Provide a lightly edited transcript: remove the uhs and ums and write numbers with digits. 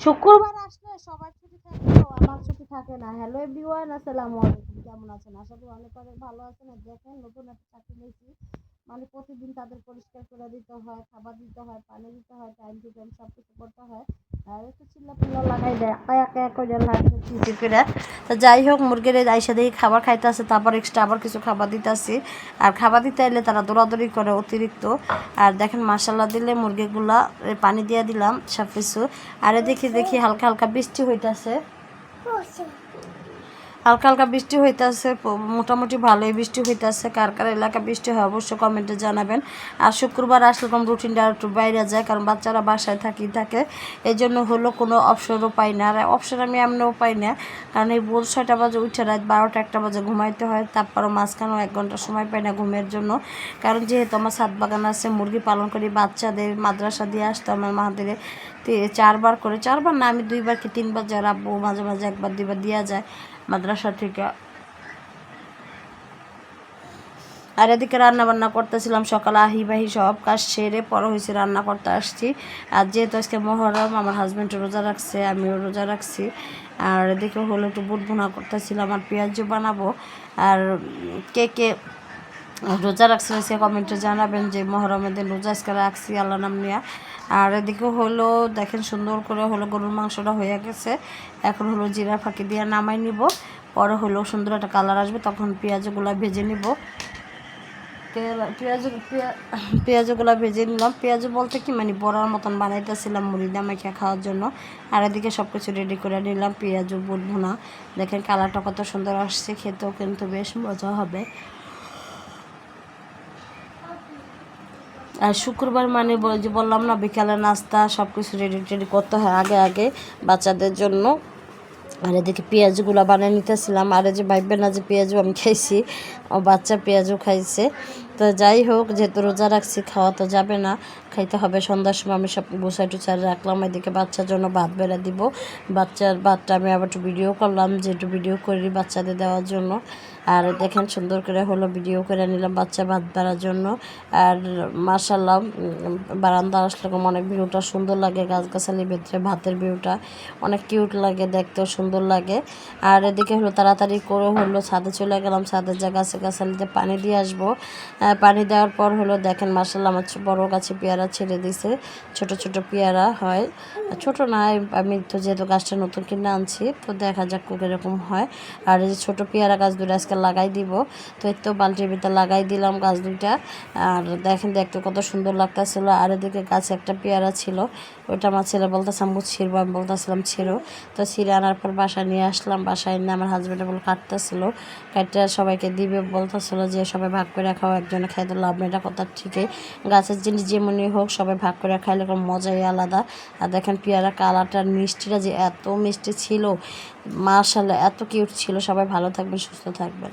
শুক্রবার আসলে সবার ছুটি থাকলেও আমার ছুটি থাকে না। হ্যালো এভরিওয়ান, আসসালামু আলাইকুম। কেমন আছেন? আশা করি অনেক অনেক ভালো আছেন। আর দেখেন নতুন একটা চাকরি নিয়েছি, মানে প্রতিদিন তাদের পরিষ্কার করে দিতে হয়, খাবার দিতে হয়, পানি দিতে হয়, টাইম টু টাইম সব কিছু করতে হয়। আর একটু চিল্লা পিল্লা লাগাই দেয়, একা একা করে লাগে চিচি করে। তো যাই হোক, মুরগির আইসা দিয়ে খাবার খাইতে আসে, তারপর এক্সট্রা আবার কিছু খাবার দিতে আসি। আর খাবার দিতে এলে তারা দৌড়াদৌড়ি করে অতিরিক্ত। আর দেখেন মাসাল্লাহ দিলে মুরগিগুলা পানি দিয়ে দিলাম সব কিছু। আরে দেখি দেখি হালকা হালকা বৃষ্টি হইতাছে, হালকা হালকা বৃষ্টি হইতেছে, মোটামুটি ভালোই বৃষ্টি হইতেছে। কার কার এলাকা বৃষ্টি হয় অবশ্যই কমেন্টে জানাবেন। আর শুক্রবার আসলে কম রুটিনটা একটু বাইরে যায়, কারণ বাচ্চারা বাসায় থাকে, এই জন্য হলো কোনো অপশনও পাই না। আর অপশন আমি এমনও পাই না, কারণ এই ভোর 6টা বাজে উঠে রাত 12টা-1টা বাজে ঘুমাইতে হয়, তারপরও মাঝখানেও 1 ঘন্টা সময় পাই না ঘুমের জন্য। কারণ যেহেতু আমার ছাদ বাগান আছে, মুরগি পালন করি, বাচ্চাদের মাদ্রাসা দিয়ে আসতো আমার মাহাদিরে 4বার করে, 4বার না আমি 2বার কি 3বার যায়, আব্বু মাঝে মাঝে 1বার 2বার দেওয়া যায় মাদ্রাসা থেকে। আর এদিকে রান্না বান্না করতেছিলাম, সকালে বাহি সব কাজ সেরে পরে হয়েছে রান্না করতে আসছি। আর যেহেতু আজকে মহরম, আমার হাজব্যান্ড রোজা রাখছে, আমিও রোজা রাখছি। আর এদিকে হলো একটু বুট ভুনা করতেছিলাম, আর পেঁয়াজও বানাবো। আর কে কে রোজা রাখছে সে কমেন্টে জানাবেন যে মহরমের দিন রোজা আজকে রাখছি আল্লাহ নাম নিয়ে। আর এদিকে হলো দেখেন সুন্দর করে হলো গরুর মাংসটা হয়ে গেছে। এখন হলো জিরা ফাঁকি দিয়ে নামাই নিব, পরে হলো সুন্দর একটা কালার আসবে, তখন পেঁয়াজগুলো ভেজে নিব। পেঁয়াজগুলো ভেজে নিলাম। পেঁয়াজ বলতে কি মানে বড়ার মতন বানাইতেছিলাম মুড়ি দিয়ে মাখিয়ে খাওয়ার জন্য। আর এদিকে সব কিছু রেডি করে নিলাম, পেঁয়াজ বুট ভুনা। দেখেন কালারটা কত সুন্দর আসছে, খেতেও কিন্তু বেশ মজা হবে। আর শুক্রবার মানে যে বললাম না, বিকালে নাস্তা সব কিছু রেডি করতে হয় আগে আগে বাচ্চাদের জন্য। আর এদিকে পেঁয়াজগুলো বানিয়ে নিতেছিলাম। আর এই যে ভাববে না যে পেঁয়াজও আমি খাইছি, ও বাচ্চা পেঁয়াজও খাইছে। তো যাই হোক, যেহেতু রোজা রাখছি খাওয়া তো যাবে না, খাইতে হবে। সন্ধ্যার সময় আমি সব গুছাই টুছাই রাখলাম। এদিকে বাচ্চার জন্য ভাত বেড়ে দিব। বাচ্চার ভাতটা আমি আবার একটু ভিডিও করলাম, যে একটু ভিডিও করি বাচ্চাদের দেওয়ার জন্য। আর দেখেন সুন্দর করে হলো ভিডিও করে নিলাম বাচ্চা ভাত বেড়ার জন্য। আর মাশাআল্লাহ বারান্দা আসলে অনেক ভিউটা সুন্দর লাগে, গাছগাছালির ভেতরে ভাতের ভিউটা অনেক কিউট লাগে, দেখতেও সুন্দর লাগে। আর এদিকে হলো তাড়াতাড়ি করে হলো ছাদে চলে গেলাম, ছাদের যে গাছালিতে পানি দিয়ে আসবো। পানি দেওয়ার পর হলো দেখেন মাশাআল্লাহ আমার বড় গাছে পেয়ারা ছেড়ে দিছে, ছোট ছোট পেয়ারা হয়, ছোট না আমি তো যেহেতু গাছটা নতুন কিনে আনছি, তো দেখা যাক এরকম হয়। আর এই যে ছোটো পেয়ারা গাছ দুটো আজকে লাগাই দিব, তো এই তো বালতির ভিতরে লাগাই দিলাম গাছ দুইটা। আর দেখেন দেখতে কত সুন্দর লাগতেছিল। আর এদিকে গাছে একটা পেয়ারা ছিল, ওইটা আমার ছেলে বলতেছে আম্মু ছিঁড়বো, আমি বলতেছিলাম ছিঁড়ো। তো ছিঁড়ে আনার পর বাসায় নিয়ে আসলাম, বাসায় এনে আমার হাজব্যান্ডে বলে কাটতেছিল, কাটতে সবাইকে দিবে বলতেছিল যে সবাই ভাগ করে খাও, একজনে খাইতে লাভ নেই। এটা কথা ঠিকই, গাছের জিনিস যেমনই হোক সবাই ভাগ করে খাইলে কোনো মজাই আলাদা। আর দেখেন পেয়ারা কালারটার মিষ্টিটা যে এত মিষ্টি ছিল, মাশাআল্লাহ এত কিউট ছিল। সবাই ভালো থাকবেন, সুস্থ থাকবেন।